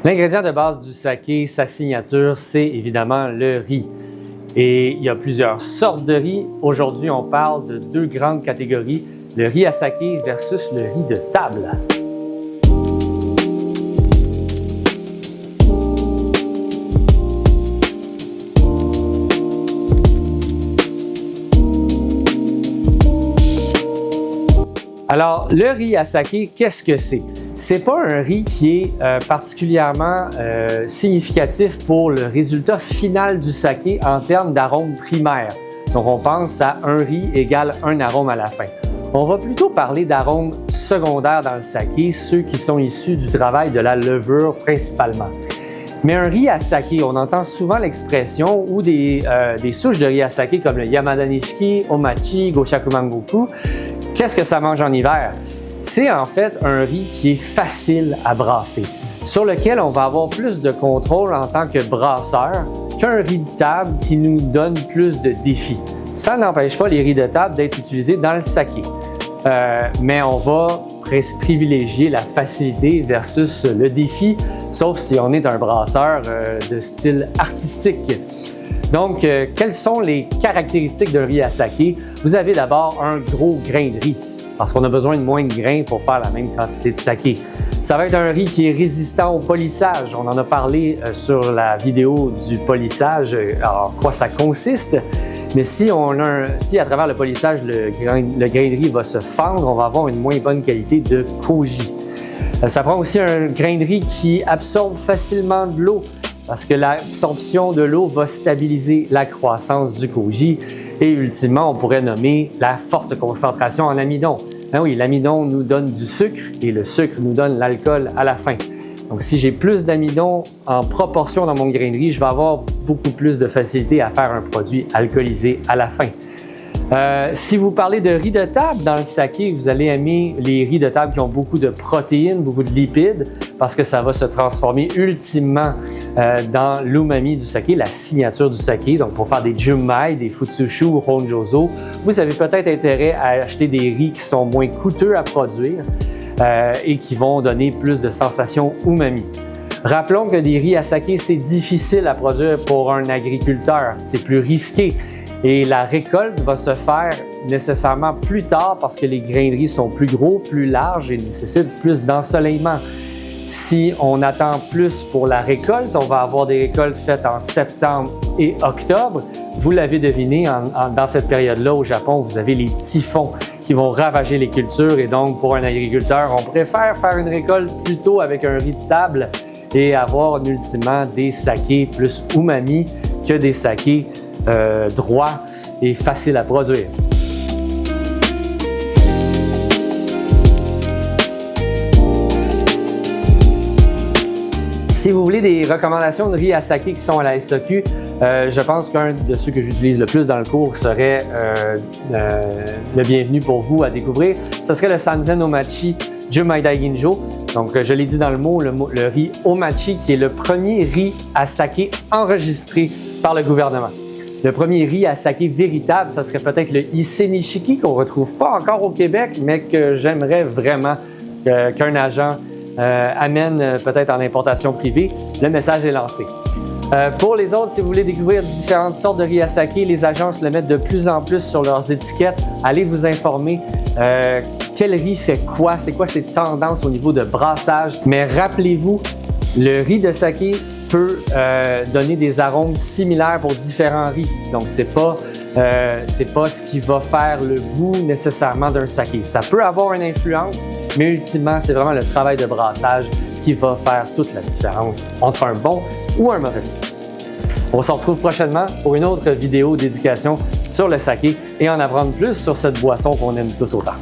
L'ingrédient de base du saké, sa signature, c'est évidemment le riz. Et il y a plusieurs sortes de riz. Aujourd'hui, on parle de deux grandes catégories, le riz à saké versus le riz de table. Alors, le riz à saké, qu'est-ce que c'est? C'est pas un riz qui est particulièrement significatif pour le résultat final du saké en termes d'arôme primaire. Donc, on pense à un riz égale un arôme à la fin. On va plutôt parler d'arômes secondaires dans le saké, ceux qui sont issus du travail de la levure principalement. Mais un riz à saké, on entend souvent l'expression ou des souches de riz à saké comme le Yamada Nishiki, Omachi, Goshakumangoku. Qu'est-ce que ça mange en hiver? C'est en fait un riz qui est facile à brasser, sur lequel on va avoir plus de contrôle en tant que brasseur qu'un riz de table qui nous donne plus de défis. Ça n'empêche pas les riz de table d'être utilisés dans le saké, mais on va privilégier la facilité versus le défi, sauf si on est un brasseur de style artistique. Donc, quelles sont les caractéristiques d'un riz à saké? Vous avez d'abord un gros grain de riz, parce qu'on a besoin de moins de grains pour faire la même quantité de saké. Ça va être un riz qui est résistant au polissage. On en a parlé sur la vidéo du polissage, alors quoi ça consiste. Mais si à travers le polissage, le grain de riz va se fendre, on va avoir une moins bonne qualité de koji. Ça prend aussi un grain de riz qui absorbe facilement de l'eau, parce que l'absorption de l'eau va stabiliser la croissance du koji. Et ultimement, on pourrait nommer la forte concentration en amidon. Ben oui, l'amidon nous donne du sucre et le sucre nous donne l'alcool à la fin. Donc, si j'ai plus d'amidon en proportion dans mon grain de riz, je vais avoir beaucoup plus de facilité à faire un produit alcoolisé à la fin. Si vous parlez de riz de table dans le saké, vous allez aimer les riz de table qui ont beaucoup de protéines, beaucoup de lipides, parce que ça va se transformer ultimement dans l'umami du saké, la signature du saké. Donc, pour faire des junmai, des futsushu ou honjozo, vous avez peut-être intérêt à acheter des riz qui sont moins coûteux à produire et qui vont donner plus de sensations umami. Rappelons que des riz à saké, c'est difficile à produire pour un agriculteur, c'est plus risqué. Et la récolte va se faire nécessairement plus tard parce que les grains de riz sont plus gros, plus larges et nécessitent plus d'ensoleillement. Si on attend plus pour la récolte, on va avoir des récoltes faites en septembre et octobre. Vous l'avez deviné, dans cette période-là au Japon, vous avez les typhons qui vont ravager les cultures et donc pour un agriculteur, on préfère faire une récolte plutôt avec un riz de table et avoir ultimement des sakés plus umami que des sakés droit et facile à produire. Si vous voulez des recommandations de riz à saké qui sont à la SAQ, je pense qu'un de ceux que j'utilise le plus dans le cours serait le bienvenu pour vous à découvrir. Ce serait le Sanzen Omachi Junmai Daiginjo. Donc, je l'ai dit dans le mot, le riz Omachi qui est le premier riz à saké enregistré par le gouvernement. Le premier riz à saké véritable, ça serait peut-être le Issei Nishiki qu'on ne retrouve pas encore au Québec, mais que j'aimerais vraiment qu'un agent amène peut-être en importation privée. Le message est lancé. Pour les autres, si vous voulez découvrir différentes sortes de riz à saké, les agences le mettent de plus en plus sur leurs étiquettes. Allez vous informer. Quel riz fait quoi? C'est quoi ses tendances au niveau de brassage? Mais rappelez-vous, le riz de saké peut donner des arômes similaires pour différents riz. Donc, c'est pas ce qui va faire le goût nécessairement d'un saké. Ça peut avoir une influence, mais ultimement, c'est vraiment le travail de brassage qui va faire toute la différence entre un bon ou un mauvais saké. On se retrouve prochainement pour une autre vidéo d'éducation sur le saké et en apprendre plus sur cette boisson qu'on aime tous autant.